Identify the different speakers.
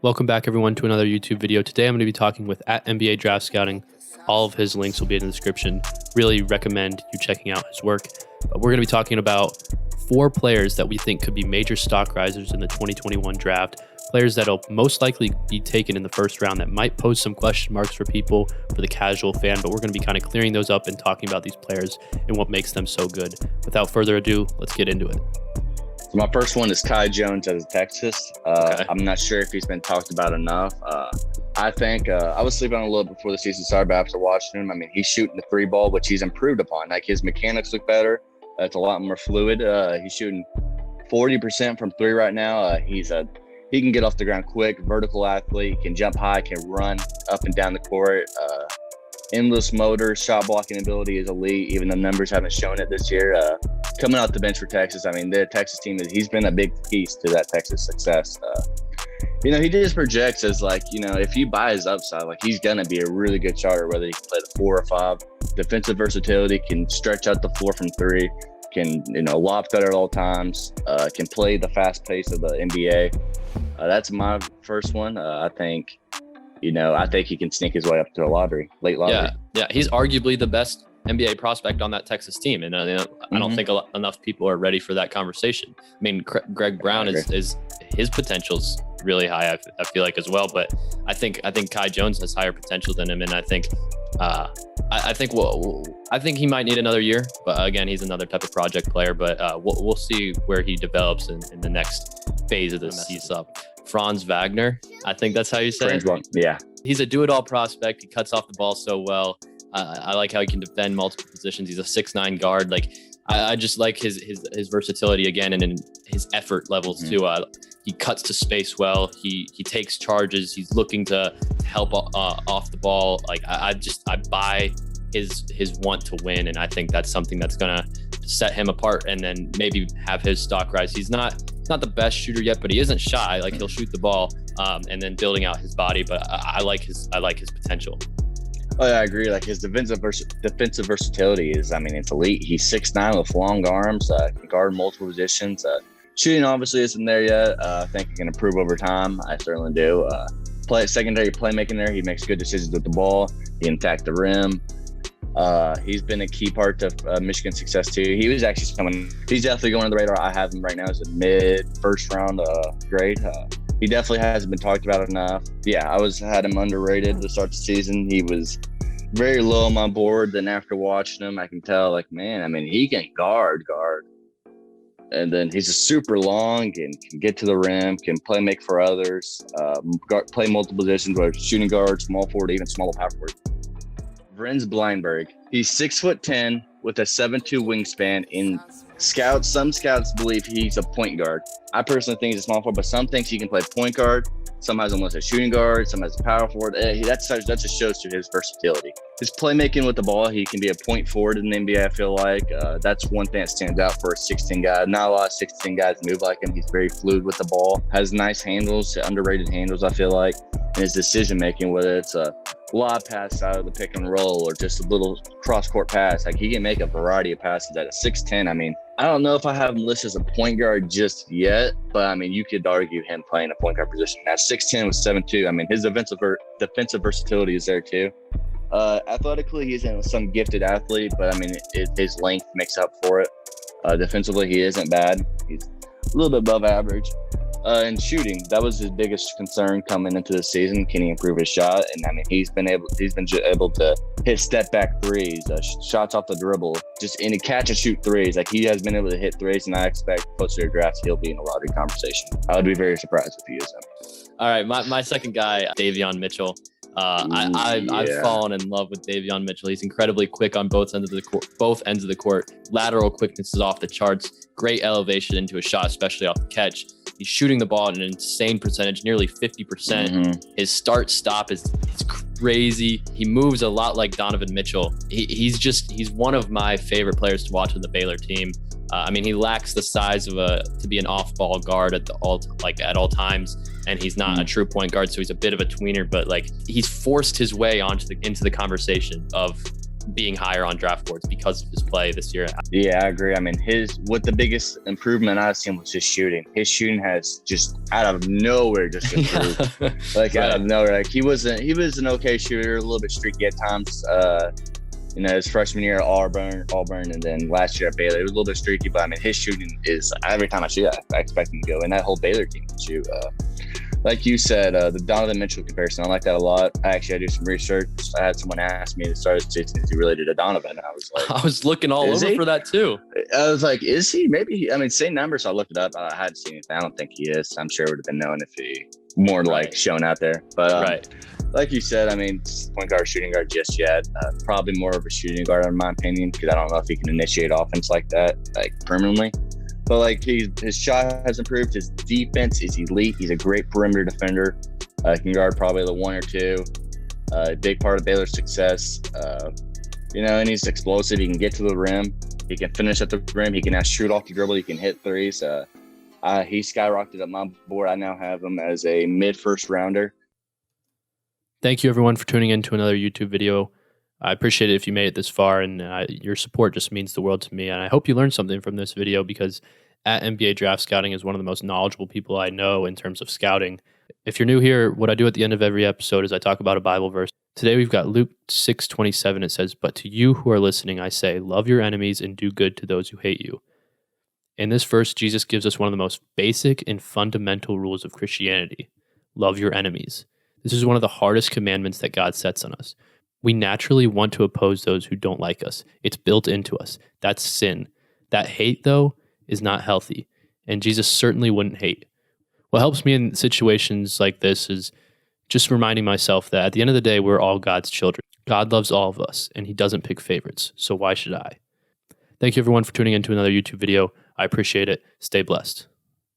Speaker 1: Welcome back, everyone, to another YouTube video. Today, I'm going to be talking with @NBA Draft Scouting. All of his links will be in the description. Really recommend you checking out his work. But we're going to be talking about 4 players that we think could be major stock risers in the 2021 draft. Players that'll most likely be taken in the first round that might pose some question marks for people, for the casual fan, but we're going to be kind of clearing those up and talking about these players and what makes them so good. Without further ado, let's get into it.
Speaker 2: So my first one is Kai Jones out of Texas.
Speaker 1: Okay.
Speaker 2: I'm not sure if he's been talked about enough. I think I was sleeping on a little before the season started, but after watching him, I mean, he's shooting the 3 ball, which he's improved upon. Like, his mechanics look better. It's a lot more fluid. He's shooting 40% from 3 right now. He can get off the ground quick, vertical athlete, can jump high, can run up and down the court. Endless motor, shot blocking ability is elite, even though numbers haven't shown it this year. Coming out the bench for Texas, I mean, the Texas team, he's been a big piece to that Texas success. He just projects as, like, if you buy his upside, like, he's going to be a really good starter, whether he can play the 4 or 5. Defensive versatility, can stretch out the floor from 3, can, lob better at all times, can play the fast pace of the NBA. That's my first one. I think he can sneak his way up to the late lottery.
Speaker 1: Yeah, he's arguably the best NBA prospect on that Texas team, and I don't think enough people are ready for that conversation. I mean, Greg Brown is his potential's really high, I feel like, as well, but I think Kai Jones has higher potential than him, and I think he might need another year, but again, he's another type of project player. But we'll see where he develops in the next phase of the season. Franz Wagner, I think that's how you say it.
Speaker 2: Yeah.
Speaker 1: He's a do-it-all prospect. He cuts off the ball so well. I like how he can defend multiple positions. He's a 6'9" guard. Like, I just like his versatility again, and in his effort levels too. He cuts to space well. He takes charges. He's looking to help off the ball. Like, I buy his want to win, and I think that's something that's gonna set him apart, and then maybe have his stock rise. He's not the best shooter yet, but he isn't shy. Like, he'll shoot the ball, and then building out his body. But I like his potential.
Speaker 2: Oh, yeah, I agree. Like, his defensive versatility is, it's elite. He's 6'9" with long arms, can guard multiple positions. Shooting obviously isn't there yet. I think he can improve over time. I certainly do. Secondary playmaking there. He makes good decisions with the ball. He can attack the rim. He's been a key part of Michigan's success too. He's definitely going on the radar. I have him right now as a mid-first round grade. He definitely hasn't been talked about enough. Yeah, I had him underrated to start the season. He was very low on my board. Then after watching him, I can tell, like, man, he can guard. And then he's a super long and can get to the rim, can make for others, play multiple positions, whether it's shooting guard, small forward, even smaller power forward. Vrenz Bleijenbergh. He's 6'10" with a 7'2" wingspan. Some scouts believe he's a point guard. I personally think he's a small forward, but some thinks he can play point guard. Some has him as a shooting guard. Some has a power forward. That just shows to his versatility. His playmaking with the ball, he can be a point forward in the NBA, I feel like. That's one thing that stands out for a 16 guy. Not a lot of 16 guys move like him. He's very fluid with the ball. Has nice handles, underrated handles, I feel like. And his decision-making, whether it's a lob pass out of the pick and roll or just a little cross-court pass, like, he can make a variety of passes at a 6'10". I don't know if I have him listed as a point guard just yet, but you could argue him playing a point guard position. At 6'10" with 7'2", his defensive versatility is there too. Athletically, he's some gifted athlete, but his length makes up for it. Defensively, he isn't bad. He's a little bit above average. And shooting, that was his biggest concern coming into the season. Can he improve his shot? And he's been able to hit step back threes, shots off the dribble, just in a catch and shoot threes. Like, he has been able to hit threes, and I expect closer to drafts he'll be in a lottery conversation. I would be very surprised if he is him.
Speaker 1: All right, my second guy, Davion Mitchell. I've fallen in love with Davion Mitchell. He's incredibly quick on both ends of the court. Lateral quickness is off the charts. Great elevation into a shot, especially off the catch. He's shooting the ball at an insane percentage, nearly 50%. His start-stop is crazy. He moves a lot like DaVon Mitchell. He's one of my favorite players to watch on the Baylor team. He lacks the size to be an off-ball guard at all times, and he's not a true point guard, so he's a bit of a tweener. But, like, he's forced his way into the conversation of being higher on draft boards because of his play this year.
Speaker 2: Yeah, I agree. I mean, what the biggest improvement I've seen was his shooting. His shooting has just out of nowhere just improved. Like out of nowhere. Like he was an okay shooter, a little bit streaky at times. His freshman year at Auburn, and then last year at Baylor, it was a little bit streaky. But I mean, his shooting is every time I shoot, I expect him to go. And that whole Baylor team can shoot. Like you said, the DaVon Mitchell comparison, I like that a lot. I do some research. I had someone ask me to start season if he related to Donovan. I was like,
Speaker 1: I was looking all over for that too.
Speaker 2: I was like, is he? Maybe. Same numbers. So I looked it up. I hadn't seen anything. I don't think he is. I'm sure it would have been known if he more like shown out there. But like you said, point guard, shooting guard just yet. Probably more of a shooting guard in my opinion, because I don't know if he can initiate offense like that, like permanently. But like his shot has improved. His defense is elite. He's a great perimeter defender. Can guard probably the 1 or 2. Big part of Baylor's success. And he's explosive. He can get to the rim. He can finish at the rim. He can now shoot off the dribble. He can hit threes. He skyrocketed up my board. I now have him as a mid-first rounder.
Speaker 1: Thank you everyone for tuning in to another YouTube video. I appreciate it if you made it this far, and your support just means the world to me. And I hope you learned something from this video, because at NBA Draft Scouting is one of the most knowledgeable people I know in terms of scouting. If you're new here, what I do at the end of every episode is I talk about a Bible verse. Today we've got Luke 6:27. It says, "But to you who are listening, I say, love your enemies and do good to those who hate you." In this verse, Jesus gives us one of the most basic and fundamental rules of Christianity. Love your enemies. This is one of the hardest commandments that God sets on us. We naturally want to oppose those who don't like us. It's built into us. That's sin. That hate, though, is not healthy. And Jesus certainly wouldn't hate. What helps me in situations like this is just reminding myself that at the end of the day, we're all God's children. God loves all of us, and he doesn't pick favorites. So why should I? Thank you, everyone, for tuning in to another YouTube video. I appreciate it. Stay blessed.